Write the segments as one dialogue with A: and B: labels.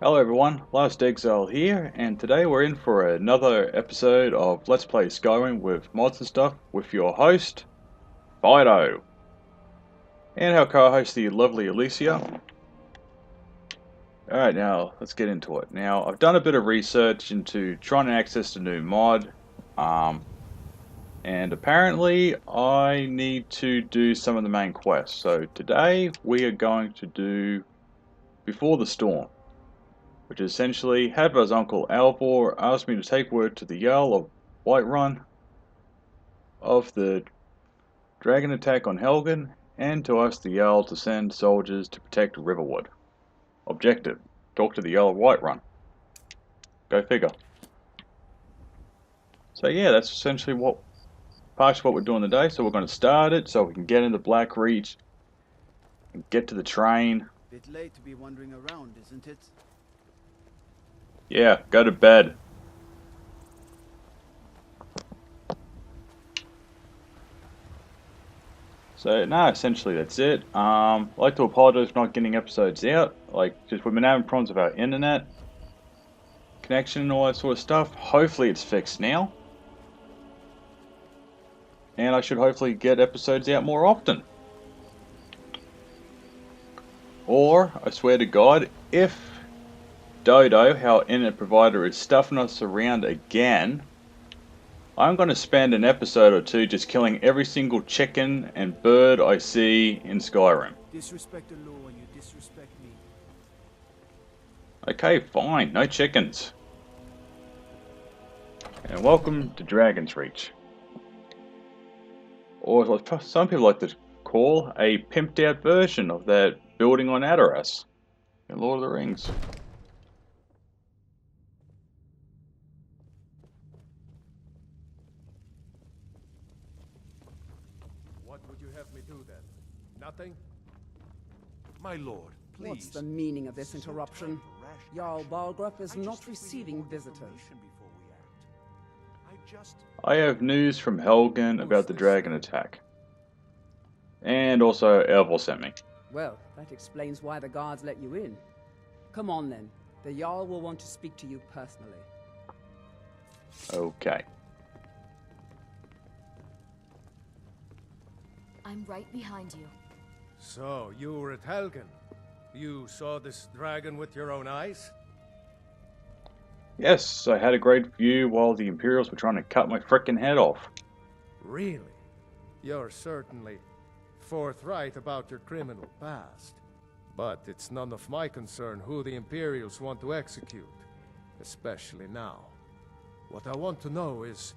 A: Hello everyone, Last Exile here, and today we're in for another episode of Let's Play Skyrim with Mods and Stuff with your host, Fido, and our co-host, the lovely Alicia. Alright, now let's get into it. Now, I've done a bit of research into trying to access the new mod, and apparently I need to do some of the main quests. So today we are going to do Before the Storm, which is essentially Hadvar's uncle Alvor asked me to take word to the Jarl of Whiterun of the dragon attack on Helgen, and to ask the Jarl to send soldiers to protect Riverwood. Objective: talk to the Jarl of Whiterun. Go figure. So yeah, that's essentially partially what we're doing today. So we're going to start it so we can get into Black Reach and get to the train.
B: Bit late to be wandering around, isn't it?
A: Yeah, go to bed. So, no, essentially that's it. I'd like to apologize for not getting episodes out. We've been having problems with our internet connection and all that sort of stuff. Hopefully it's fixed now. And I should hopefully get episodes out more often. Or, I swear to God, if Dodo, our internet provider, is stuffing us around again, I'm going to spend an episode or two just killing every single chicken and bird I see in Skyrim.
B: Disrespect the law and you disrespect me.
A: Okay, fine, no chickens. And welcome to Dragon's Reach. Or what some people like to call a pimped out version of that building on Adoras in Lord of the Rings.
C: What would you have me do then? Nothing? My lord, please.
D: What's the meaning of this interruption? Jarl Balgrup is not receiving visitors.
A: I have news from Helgen about the dragon attack. And also Elvor sent me.
D: Well, that explains why the guards let you in. Come on then. The Jarl will want to speak to you personally.
A: Okay.
E: I'm right behind you.
C: So, you were at Helgen. You saw this dragon with your own eyes?
A: Yes, I had a great view while the Imperials were trying to cut my frickin' head off.
C: Really? You're certainly forthright about your criminal past. But it's none of my concern who the Imperials want to execute, especially now. What I want to know is,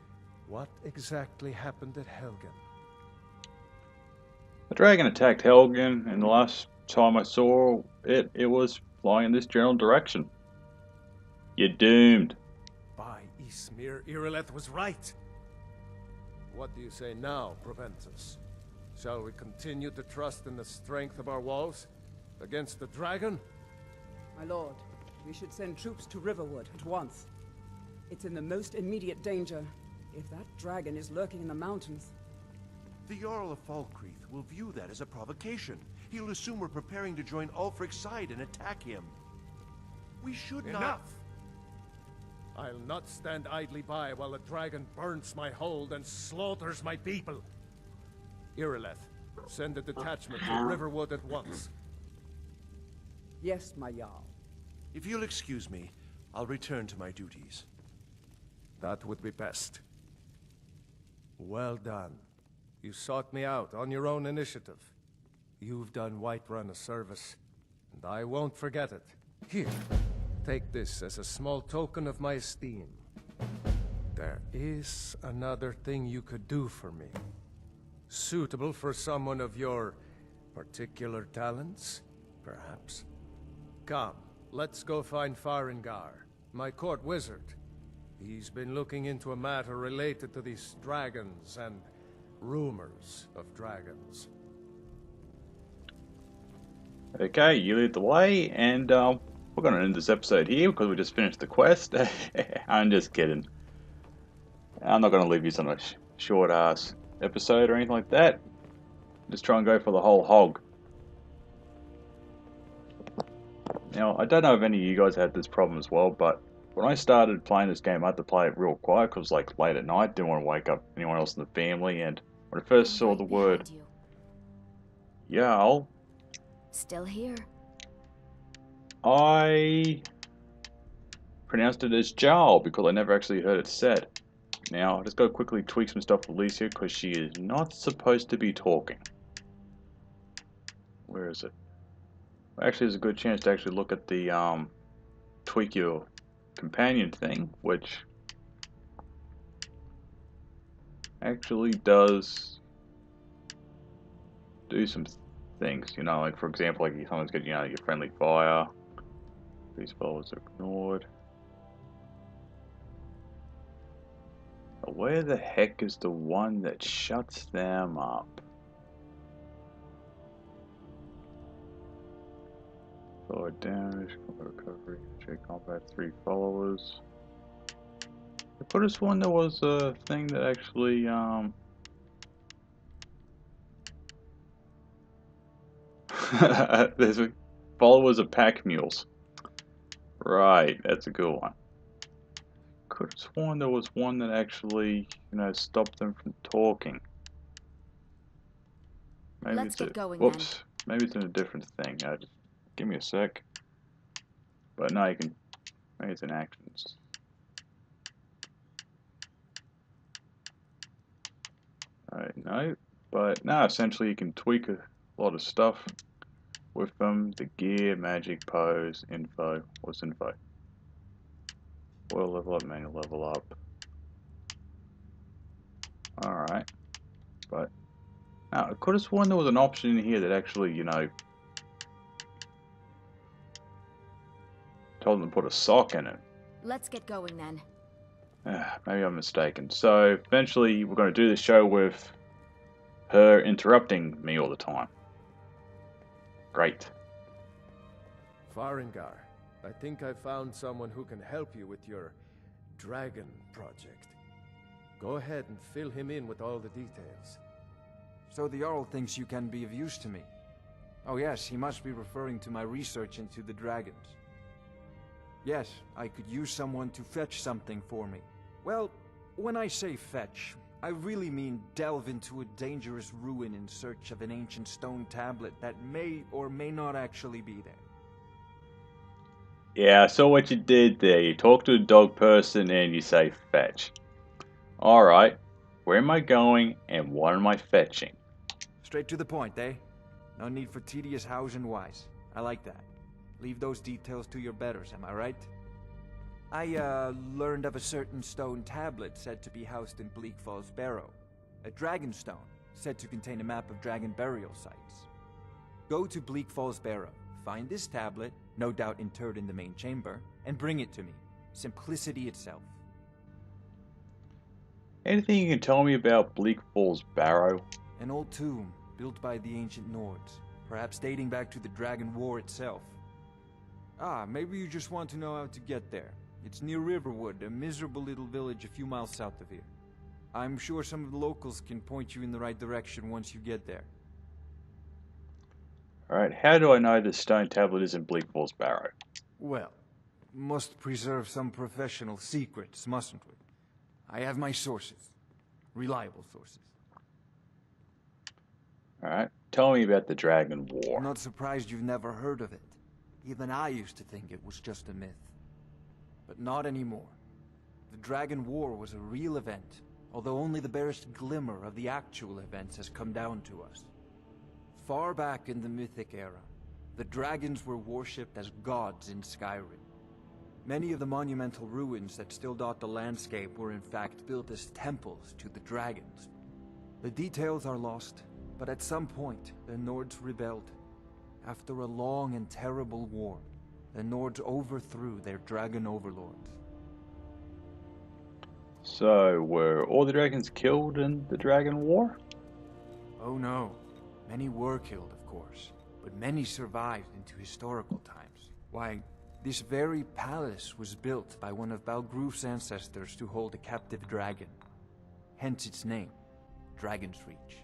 C: what exactly happened at Helgen?
A: The dragon attacked Helgen, and the last time I saw it, it was flying in this general direction. You're doomed.
C: By Ysmir, Irileth was right. What do you say now, Proventus? Shall we continue to trust in the strength of our walls against the dragon?
D: My lord, we should send troops to Riverwood at once. It's in the most immediate danger. If that dragon is lurking in the mountains...
F: The Jarl of Falkreath will view that as a provocation. He'll assume we're preparing to join Ulfric's side and attack him. We should not...
C: Enough! I'll not stand idly by while the dragon burns my hold and slaughters my people. Irileth, send a detachment to Riverwood at once.
D: Yes, my Jarl.
F: If you'll excuse me, I'll return to my duties.
C: That would be best. Well done. You sought me out on your own initiative. You've done Whiterun a service, and I won't forget it. Here, take this as a small token of my esteem. There is another thing you could do for me. Suitable for someone of your particular talents, perhaps. Come, let's go find Farengar, my court wizard. He's been looking into a matter related to these dragons and rumors of dragons.
A: Okay, you lead the way, and we're going to end this episode here because we just finished the quest. I'm just kidding. I'm not going to leave you on a short-ass episode or anything like that. Just try and go for the whole hog. Now, I don't know if any of you guys had this problem as well, but when I started playing this game, I had to play it real quiet because like late at night, didn't want to wake up anyone else in the family, and when I first
E: I'm
A: saw
E: right
A: the word
E: behind you.
A: Jarl,
E: Still here.
A: I pronounced it as Jarl because I never actually heard it said. Now, let's go quickly tweak some stuff with Alicia because she is not supposed to be talking. Where is it? Actually, there's a good chance to actually look at the tweak your companion thing, which actually does do some things, you know, like for example, like someone's got, you know, your friendly fire, these followers are ignored. But where the heck is the one that shuts them up? Forward damage, combat recovery, check combat, 3 followers. I could have sworn there was a thing that actually, there's a followers of pack mules. Right, that's a good one. Could have sworn there was one that actually, you know, stopped them from talking. Maybe
E: Let's
A: it's
E: get
A: a,
E: going
A: whoops, maybe it's in a different thing. Just give me a sec. But no, you can, maybe it's in actions. Alright, no, but no, essentially you can tweak a lot of stuff with them. The gear, magic, pose, info. What's info? Oil level up, manual level up. Alright, but now I could have sworn there was an option in here that actually, you know, told them to put a sock in it.
E: Let's get going then.
A: Maybe I'm mistaken. So eventually we're going to do the show with her interrupting me all the time. Great.
C: Farengar, I think I found someone who can help you with your dragon project. Go ahead and fill him in with all the details.
G: So the Jarl thinks you can be of use to me. Oh yes, he must be referring to my research into the dragons. Yes, I could use someone to fetch something for me. Well, when I say fetch, I really mean delve into a dangerous ruin in search of an ancient stone tablet that may or may not actually be there.
A: Yeah, I saw what you did there. You talk to a dog person and you say fetch. Alright, where am I going and what am I fetching?
G: Straight to the point, eh? No need for tedious hows and whys. I like that. Leave those details to your betters, am I right? I, learned of a certain stone tablet said to be housed in Bleak Falls Barrow. A dragon stone, said to contain a map of dragon burial sites. Go to Bleak Falls Barrow, find this tablet, no doubt interred in the main chamber, and bring it to me. Simplicity itself.
A: Anything you can tell me about Bleak Falls Barrow?
G: An old tomb, built by the ancient Nords, perhaps dating back to the Dragon War itself. Ah, maybe you just want to know how to get there. It's near Riverwood, a miserable little village a few miles south of here. I'm sure some of the locals can point you in the right direction once you get there.
A: Alright, how do I know this stone tablet is in Bleak Falls Barrow?
G: Well, must preserve some professional secrets, mustn't we? I have my sources. Reliable sources.
A: Alright, tell me about the Dragon War.
G: I'm not surprised you've never heard of it. Even I used to think it was just a myth. But not anymore. The Dragon War was a real event, although only the barest glimmer of the actual events has come down to us. Far back in the Mythic era, the dragons were worshipped as gods in Skyrim. Many of the monumental ruins that still dot the landscape were in fact built as temples to the dragons. The details are lost, but at some point, the Nords rebelled. After a long and terrible war, the Nords overthrew their dragon overlords.
A: So, were all the dragons killed in the Dragon War?
G: Oh no. Many were killed, of course, but many survived into historical times. Why, this very palace was built by one of Balgruf's ancestors to hold a captive dragon. Hence its name, Dragon's Reach.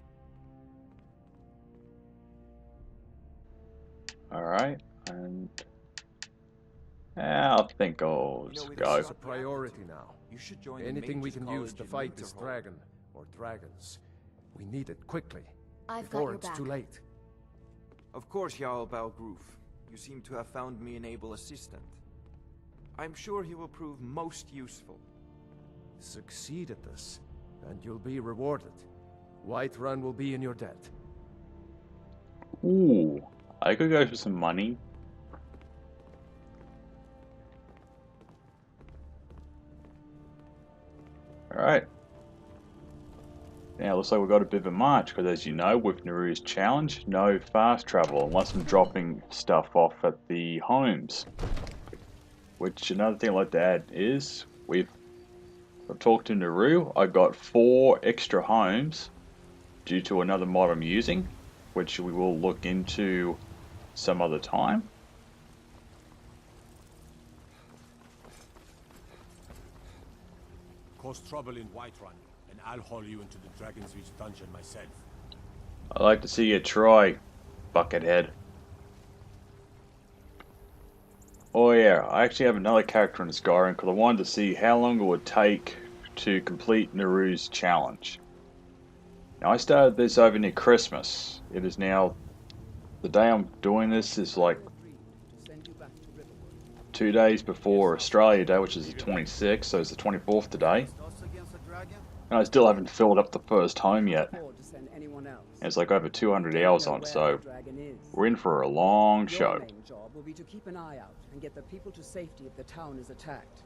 A: Alright, and I think I'll
G: You know,
A: just
G: with
A: go.
C: It's a priority now.
G: You should join
C: Anything
G: the
C: we
G: Mages
C: can
G: College
C: use to
G: in
C: fight this
G: Winterhold.
C: dragon, or dragons. We need it quickly,
E: I've got
C: before
E: your
C: it's
E: back.
C: too late.
G: Of course, Jarl Balgroof. You seem to have found me an able assistant. I'm sure he will prove most useful.
C: Succeed at this, and you'll be rewarded. Whiterun will be in your debt.
A: Ooh, I could go for some money. Alright. Now, looks like we've got a bit of a march, because as you know, with Naru's challenge, no fast travel unless I'm dropping stuff off at the homes. Which, another thing I'd like to add is, I've talked to Naru, I got 4 extra homes due to another mod I'm using, which we will look into some other time.
H: Cause trouble in Whiterun, and I'll haul you into the Dragon's Reach dungeon myself.
A: I'd like to see you try, Buckethead. Oh yeah, I actually have another character in Skyrim because I wanted to see how long it would take to complete Naru's challenge. Now I started this over near Christmas. It is now, the day I'm doing this is like
B: Agreed to send you back to Riverwood.
A: 2 days before Australia Day, which is the 26th, so it's the 24th today.
B: Just us against the dragon?
A: And I still haven't filled up the first home yet.
D: Afford to send anyone else.
A: And it's like over 200
D: Don't
A: hours
D: know
A: on,
D: where
A: so
D: the dragon is.
A: we're in for a long
D: Your
A: show.
D: main job will be to keep an eye out and get the people to safety if the town is attacked.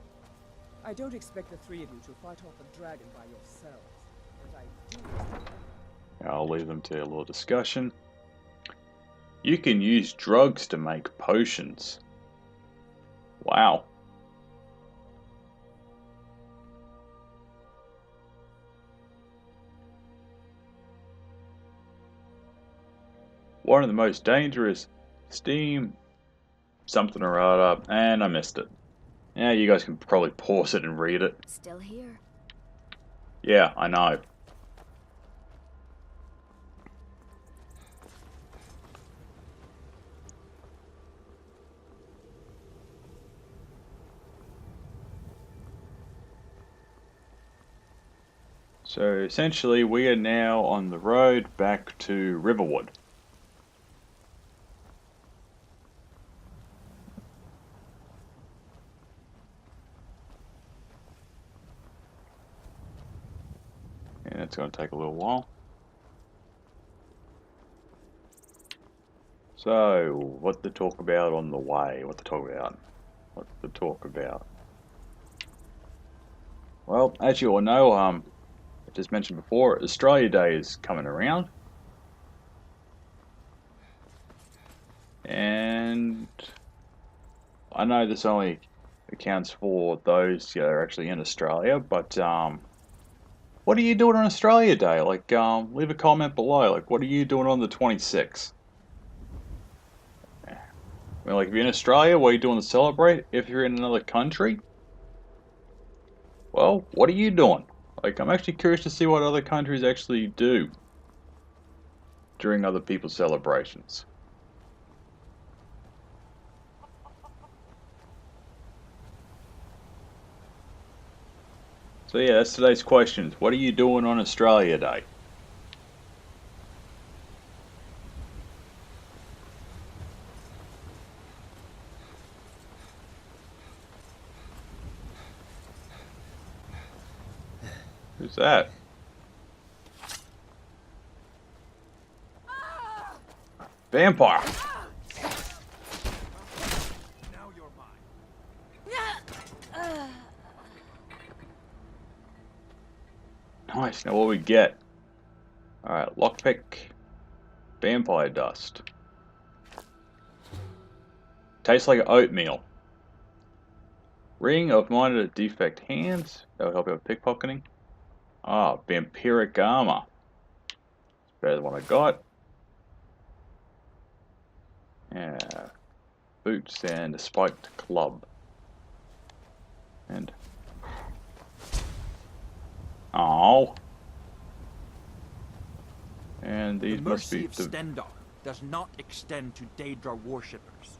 D: I don't expect the 3 of you to fight off a dragon by yourselves, but I do expect
A: I'll leave them to a little discussion. You can use drugs to make potions. Wow. One of the most dangerous steam something or other, and I missed it. Yeah, you guys can probably pause it and read it.
E: Still here.
A: Yeah, I know. So essentially we are now on the road back to Riverwood. And it's going to take a little while. So, what to talk about on the way? What to talk about? Well, as you all know, I just mentioned before, Australia Day is coming around. And I know this only accounts for those that are actually in Australia, but what are you doing on Australia Day? Like, leave a comment below. Like, what are you doing on the 26th? I mean, like, if you're in Australia, what are you doing to celebrate? If you're in another country, well, what are you doing? Like, I'm actually curious to see what other countries actually do during other people's celebrations. So yeah, that's today's questions. What are you doing on Australia Day? Who's that? Vampire!
F: Now you're mine.
A: Nice, now what we get? Alright, lockpick, vampire dust. Tastes like oatmeal. Ring of minor defect hands. That'll help you with pickpocketing. Ah, vampiric armor. It's better than what I got. Yeah. Boots and a spiked club. And oh. And these
G: The
A: must
G: mercy
A: be
G: of
A: the
G: Stendar does not extend to Daedra worshippers.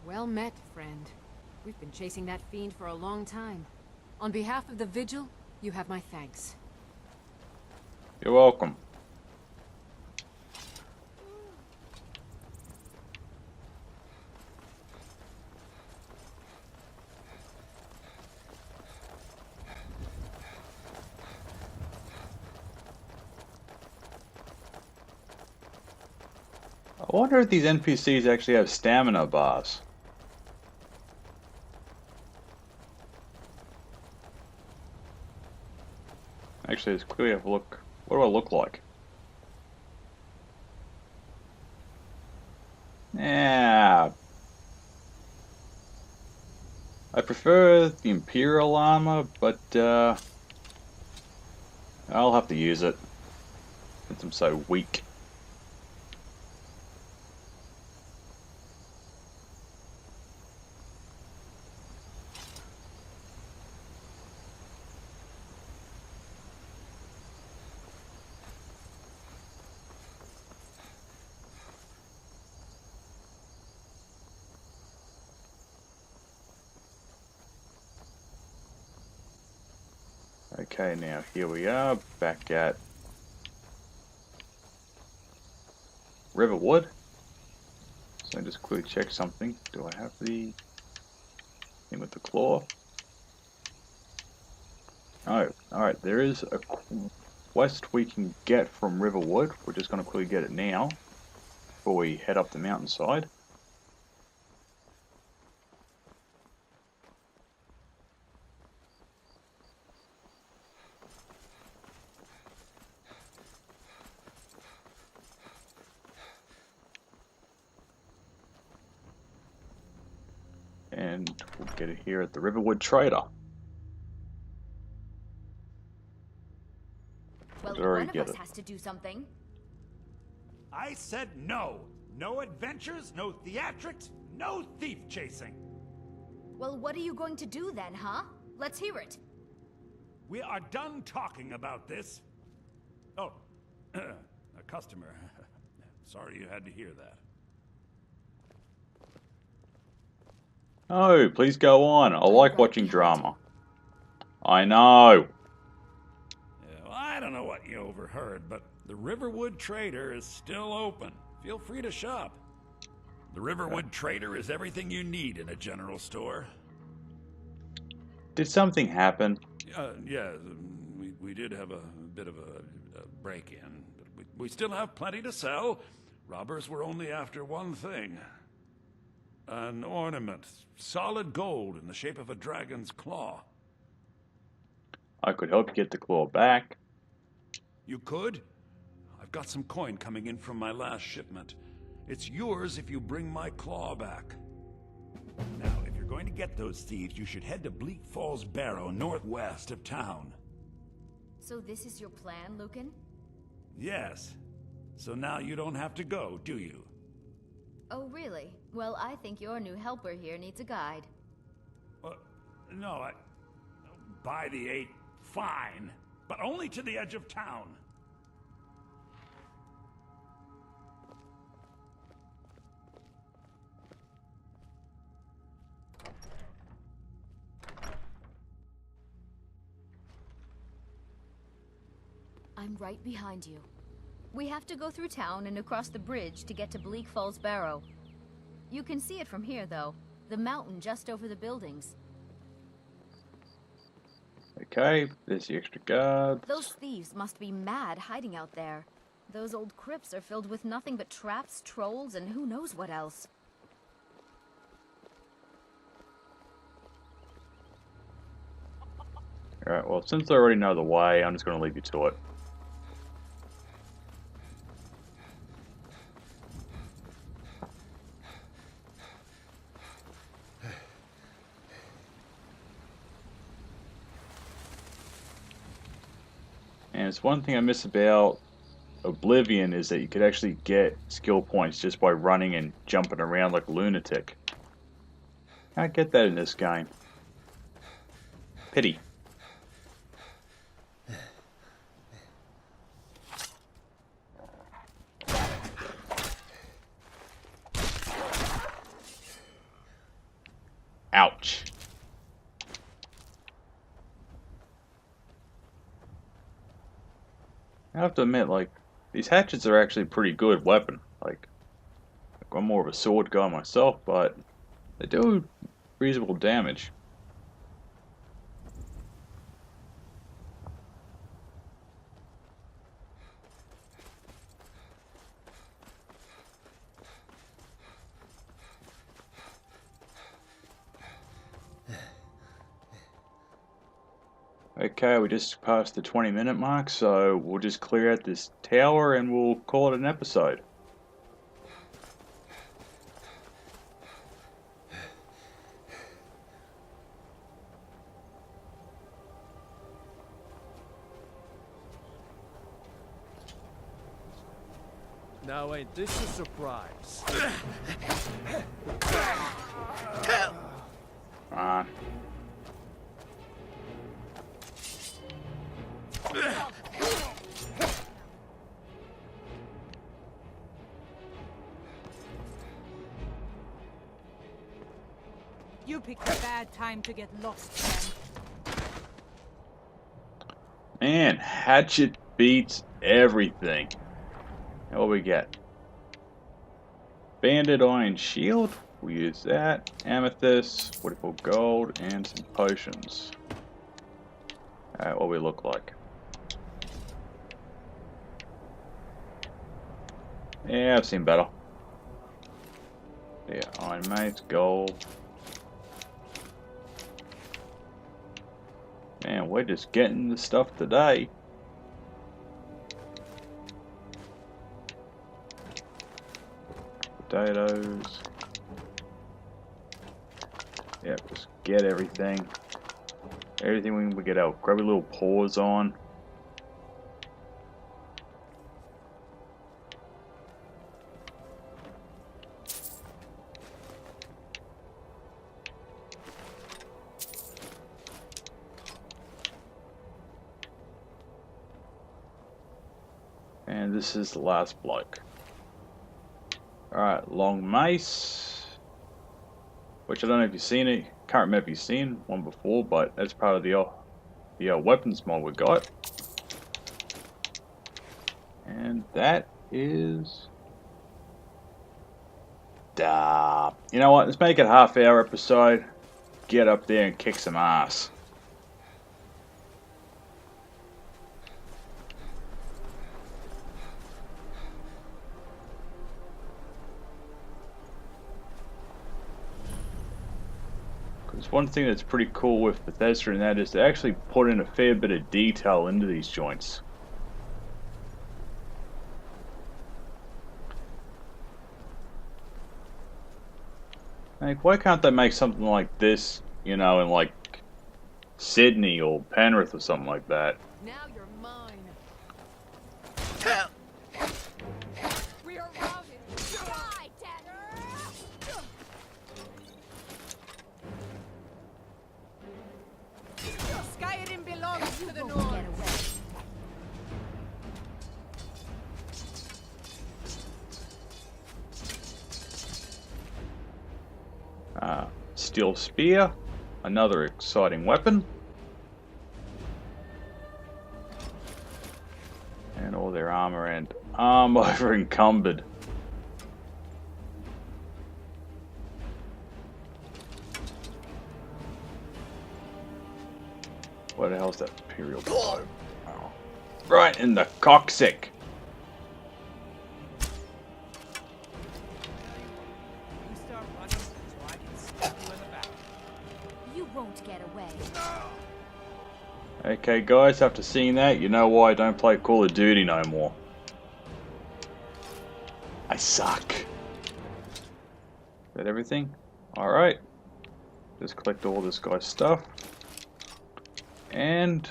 I: Well met, friend. We've been chasing that fiend for a long time. On behalf of the Vigil, you have my thanks.
A: You're welcome. I wonder if these NPCs actually have stamina bars. Actually, let's quickly have a look. What do I look like? Yeah. I prefer the Imperial armor, but I'll have to use it since I'm so weak. Okay, now here we are, back at Riverwood. So just quickly check something. Do I have the thing with the claw? Oh, alright, there is a quest we can get from Riverwood. We're just going to quickly get it now, before we head up the mountainside. And we'll get it here at the Riverwood Trader.
E: Well,
A: Already
E: one of
A: get
E: us
A: it.
E: has to do something.
J: I said no. No adventures, no theatrics, no thief chasing.
E: Well, what are you going to do then, huh? Let's hear it.
J: We are done talking about this. Oh, a customer. Sorry you had to hear that.
A: Oh, please go on. I like
E: right
A: watching
E: behind
A: drama. I know.
J: Yeah, well, I don't know what you overheard, but the Riverwood Trader is still open. Feel free to shop. The Riverwood Trader is everything you need in a general store.
A: Did something happen?
J: Yeah, we did have a bit of a break-in, but we still have plenty to sell. Robbers were only after one thing. An ornament, solid gold in the shape of a dragon's claw.
A: I could help you get the claw back.
J: You could? I've got some coin coming in from my last shipment. It's yours if you bring my claw back. Now, if you're going to get those thieves, you should head to Bleak Falls Barrow, northwest of town.
E: So this is your plan, Lucan?
J: Yes. So now you don't have to go, do you?
E: Oh, really? Well, I think your new helper here needs a guide.
J: No, by the 8, fine. But only to the edge of town.
E: I'm right behind you. We have to go through town and across the bridge to get to Bleak Falls Barrow. You can see it from here, though. The mountain just over the buildings.
A: Okay, there's the extra guards.
E: Those thieves must be mad hiding out there. Those old crypts are filled with nothing but traps, trolls, and who knows what else.
A: Alright, well, since I already know the way, I'm just going to leave you to it. And it's one thing I miss about Oblivion is that you could actually get skill points just by running and jumping around like a lunatic. Can't get that in this game. Pity. Ouch. I have to admit, like, these hatchets are actually a pretty good weapon. Like, I'm more of a sword guy myself, but they do reasonable damage. Okay, we just passed the 20-minute mark, so we'll just clear out this tower and we'll call it an episode.
C: Now ain't this a surprise?
A: Ah.
K: You picked a bad time to get lost,
A: Man, hatchet beats everything. And what we get? Banded iron shield. We use that. Amethyst, beautiful gold, and some potions. Alright, what we look like. Yeah, I've seen better. Yeah, iron mace, gold. Man, we're just getting the stuff today. Potatoes. Yep, just get everything. Everything we get out. Grab a little paws on. And this is the last bloke. Alright, long mace. Which I don't know if you've seen it. Can't remember if you've seen one before, but that's part of the weapons mod we got. And that is... Duh. You know what? Let's make it a half-hour episode. Get up there and kick some ass. Because one thing that's pretty cool with Bethesda and that is they actually put in a fair bit of detail into these joints. Like, why can't they make something like this, you know, in like Sydney or Penrith or something like that?
I: Now you're mine.
K: We are routed.
E: Die, Tanner!
K: Skyrim belongs to the
E: Won't
K: north.
E: get away.
A: Steel spear, another exciting weapon. And all their armor and arm over encumbered. What the hell's that Imperial blow? Oh. Right in the coccyx.
K: You start running so I can stab you in the back.
E: You won't get away.
A: Okay guys, after seeing that, you know why I don't play Call of Duty no more. I suck. Is that everything? Alright. Just collect all this guy's stuff. And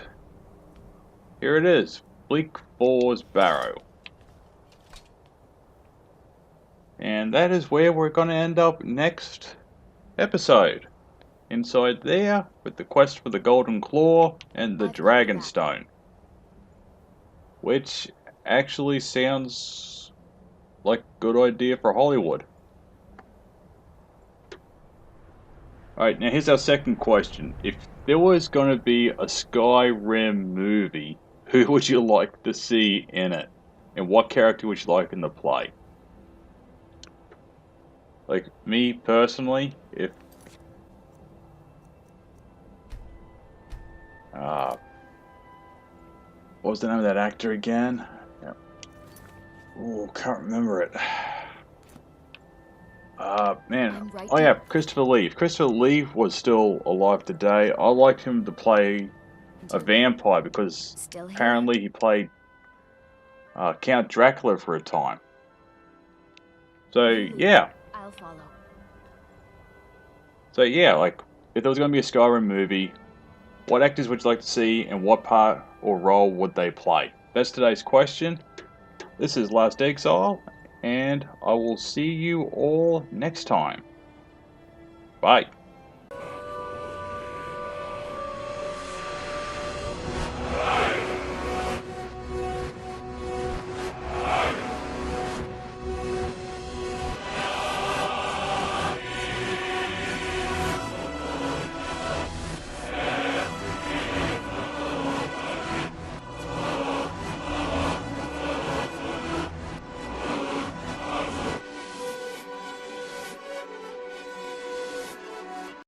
A: here it is. Bleak Falls Barrow. And that is where we're going to end up next episode. Inside there, with the quest for the Golden Claw and the Dragon Stone. Which actually sounds like a good idea for Hollywood. Alright, now here's our second question. If there was going to be a Skyrim movie, who would you like to see in it? And what character would you like in the play? Like, me personally, if... what was the name of that actor again? Yep. Oh, can't remember it. Man. Oh yeah, Christopher Lee. If Christopher Lee was still alive today, I'd like him to play a vampire because apparently he played Count Dracula for a time. So yeah.
E: I'll follow.
A: So yeah, like if there was going to be a Skyrim movie, what actors would you like to see and what part or role would they play? That's today's question. This is Last Exile, and I will see you all next time. Bye.